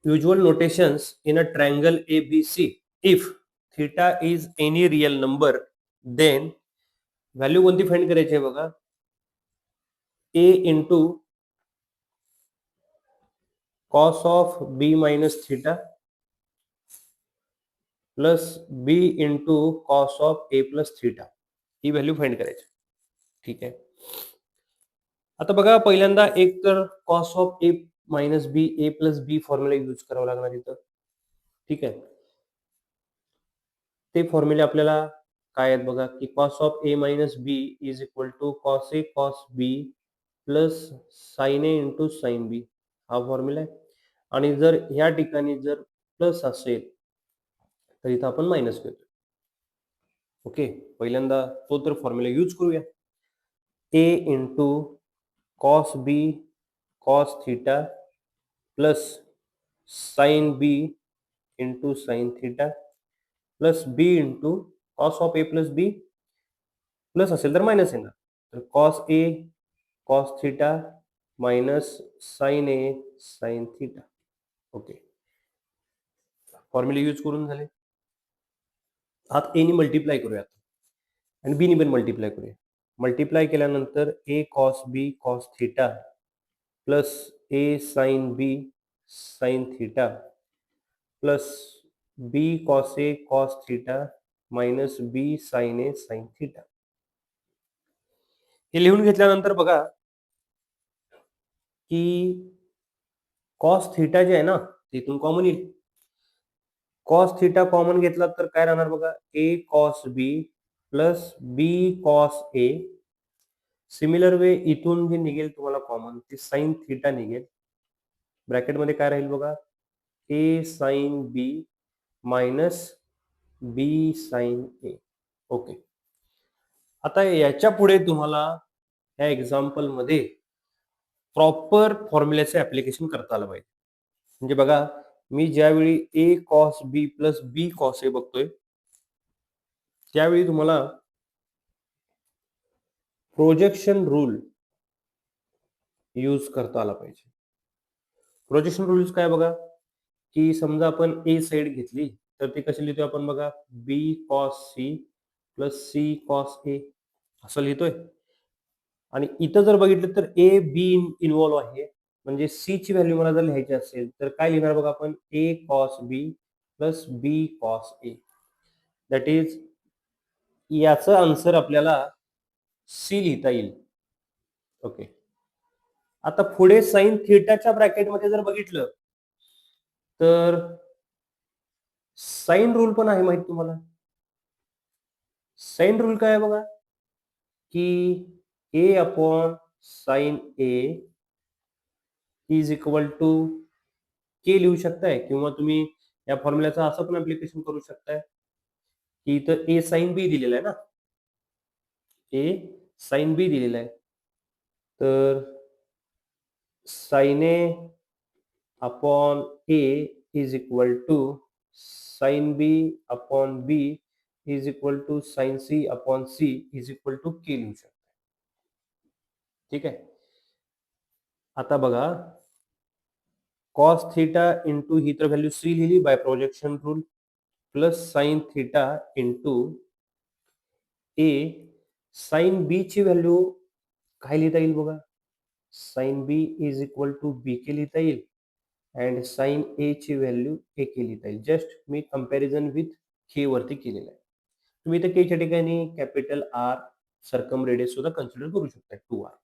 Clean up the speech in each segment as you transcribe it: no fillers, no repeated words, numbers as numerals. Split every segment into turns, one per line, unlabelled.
usual notations in a triangle ABC. If theta is any real number, then value कोणती find करायची आहे बघा, a into cos of b minus theta plus b into cos of a plus theta, ही value find करायची. ठीक आहे. आता बघा, पहिल्यांदा एक तर cos of a minus B A plus B formula use करावा लागणार इथं. ठीक आहे. ते फॉर्म्युले आपल्याला काय आहेत बघा, की cos of A minus B is equal to cos A cos B plus sine A into sine B, हा फॉर्म्युला आहे. आणि जर ह्या ठिकाणी जर प्लस असेल तर इथं आपण मायनस घेतो. ओके, पहिल्यांदा तो तर फॉर्म्युला यूज करूया. A into cos B cos theta plus sine B into sine theta plus B into cos of A plus B, plus असेल तर मायनस येणार, तर cos A cos theta minus sine A sine theta. Okay, फॉर्म्युले use करून झाले. आत ए नी multiply करूया आणि बी नी पण मल्टिप्लाय करूया. मल्टिप्लाय केल्यानंतर ए cos B cos theta plus A sine B sign theta plus B cos A cos theta minus B sign A sine theta. हे लिहून घेतल्यानंतर बघा की कॉस थीटा जे आहे ना, तिथून कॉमन येईल. कॉस थीटा कॉमन घेतला तर काय राहणार बघा, ए cos B plus B cos ए. सिमिलर वे इथून जे निघेल तुम्हाला कॉमन, ते साइन थीटा निघेल. ब्रॅकेटमध्ये काय राहील बघा, ए साइन बी मायनस बी साइन ए. ओके, आता याच्या पुढे तुम्हाला या एक्झाम्पल मध्ये प्रॉपर फॉर्म्युल्याचे ऍप्लिकेशन करता आलं पाहिजे. म्हणजे बघा, मी ज्यावेळी ए cos B plus B cos ए बघतोय, त्यावेळी तुम्हाला प्रोजेक्शन रूल यूज करता आला पाहिजे. प्रोजेक्शन रूल्स काय बघा, की समजा आपण ए साइड घेतली तर ती कशी लिहितोय आपण बघा, B cos C plus C cos A असं लिहितोय. आणि इथं जर बघितलं तर ए बी इन्व्हॉल्व आहे, म्हणजे सी ची व्हॅल्यू मला जर लिहायची असेल तर काय लिहिणार बघा आपण, A cos B plus B cos A. That is याचं आन्सर आपल्याला सी लिहिता येईल. ओके, आता पुढे साइन थीटाच्या ब्रॅकेटमध्ये जर बघितलं तर साइन रूल पण आहे माहित तुम्हाला. साइन रूल काय आहे बघा, की A upon sine A is equal to K लिहू शकताय, किंवा तुम्ही या फॉर्म्युल्याचं असं पण ऍप्लिकेशन करू शकताय की इथं ए साइन बी दिलेलं आहे ना, ए साइन बी दिलेलं आहे, तर sine A upon A is equal to sine B upon B is equal to sine C upon C is equal to K लिहू शकता. ठीक आहे. आता बघा, कॉस थीटा इंटू ही तर व्हॅल्यू सी लिहिली by projection rule, plus sine theta into A sine B ची व्हॅल्यू काय लिहिता येईल बघा, sine B is equal to B K लिहिता येईल अँड साइन ए ची व्हॅल्यू ए के लिहिता येईल. जस्ट मी कंपॅरिझन विथ के वरती केलेलं आहे. तुम्ही इथे के च्या ठिकाणी कॅपिटल आर सर्कम रेडियस सुद्धा कन्सिडर करू शकता, 2r.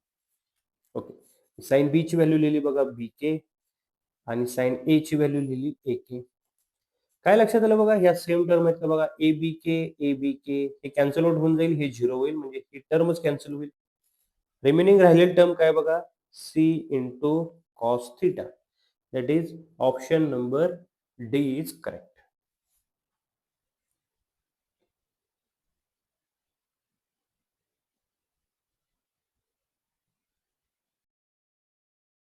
ओके, साइन बी ची व्हॅल्यू लिहिली बघा बी के आणि साइन ए ची व्हॅल्यू लिहिली ए के. काय लक्षात आलं बघा, ह्या सेम टर्म आहेत का बघा, ए बी के हे कॅन्सल आउट होऊन जाईल, हे 0 होईल, म्हणजे ही टर्मच कॅन्सल होईल. रिमेनिंग राहिलेली टर्म काय बघा, C into cos theta. That is option number D is correct.